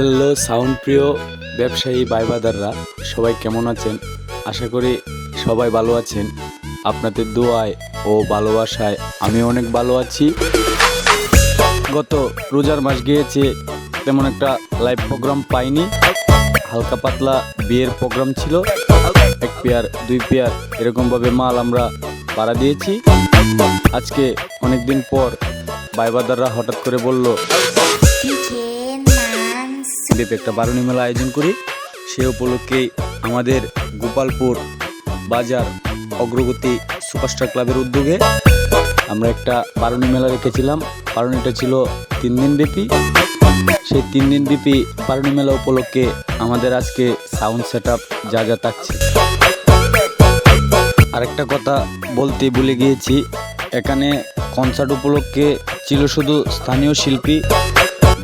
Hello sound প্রিয় ব্যবসায়ী ভাইবাদাররা, সবাই কেমন আছেন? আশা করি সবাই ভালো আছেন। আপনাদের দোয়ায় ও ভালোবাসায় আমি অনেক ভালো আছি। গত রোজার মাস গিয়েছে, তেমন একটা লাইভ প্রোগ্রাম পাইনি। হালকা পাতলা বিয়ের প্রোগ্রাম ছিল, 1 পেয়ার 2 পেয়ার এরকমভাবে মাল আমরা ভাড়া দিয়েছি। আজকে অনেকদিন পর ভাইবাদাররা হঠাৎ করে বলল একটা বারুণী মেলা আয়োজন করি। সে উপলক্ষে আমাদের গোপালপুর বাজার অগ্রগতি সুপারস্টার ক্লাবের উদ্যোগে আমরা একটা বারুণী মেলা রেখেছিলাম। বারুণীটা ছিল 3 দিন ব্যাপী। সেই 3 দিন ব্যাপী বারুণী মেলা উপলক্ষে আমাদের আজকে সাউন্ড সেট আপ যা থাকছে। আরেকটা কথা বলতে ভুলে গিয়েছি, এখানে কনসার্ট উপলক্ষে ছিল শুধু স্থানীয় শিল্পী,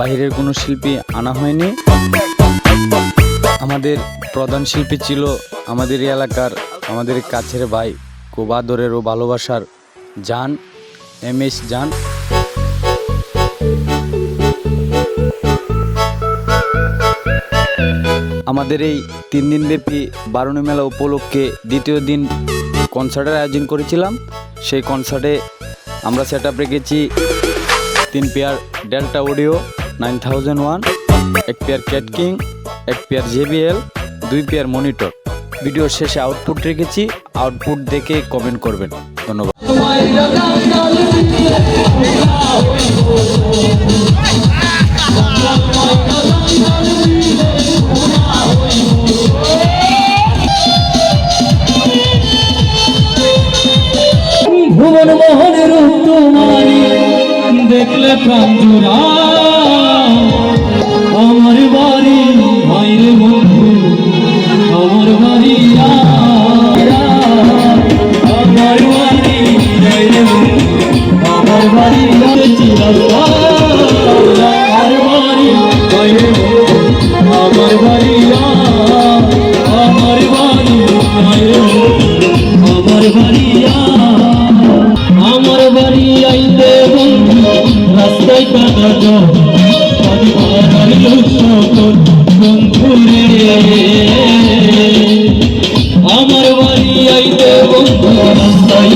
বাহিরের কোনো শিল্পী আনা হয়নি। আমাদের প্রধান শিল্পী ছিল আমাদের এলাকার, আমাদের কাছের ভাই, খুব আদরের ও ভালোবাসার জান, MS জান। আমাদের এই 3 দিন ব্যাপী বারুণী মেলা উপলক্ষে দ্বিতীয় দিন কনসার্টের আয়োজন করেছিলাম। সেই কনসার্টে আমরা সেট আপ রেখেছি 3 pair delta audio 9001, 1 pair cat king, 1 pair JBL, 2 pair monitor. ভিডিওর শেষে আউটপুট রেখেছি, আউটপুট দেখে কমেন্ট করবেন। ধন্যবাদ। ভুবন মোহনের তোমারি দেখলে প্রাণ জোড়া, আমার বাড়ি ভাইরে বন্ধু, আমার বাড়ি আমার বাড়ি ভাইরে বন্ধু, আমার বাড়ি আমার বাড়ি ভাইরে বন্ধু, আমার বাড়ি আমার বাড়ি ভাইরে বন্ধু, আমার বাড়ি আমার বাড়ি আইলে বন্ধু রাস্তায় কাদা জল, বন্ধু রে আমার বাড়ি আইলে বন্ধু রাস্তায়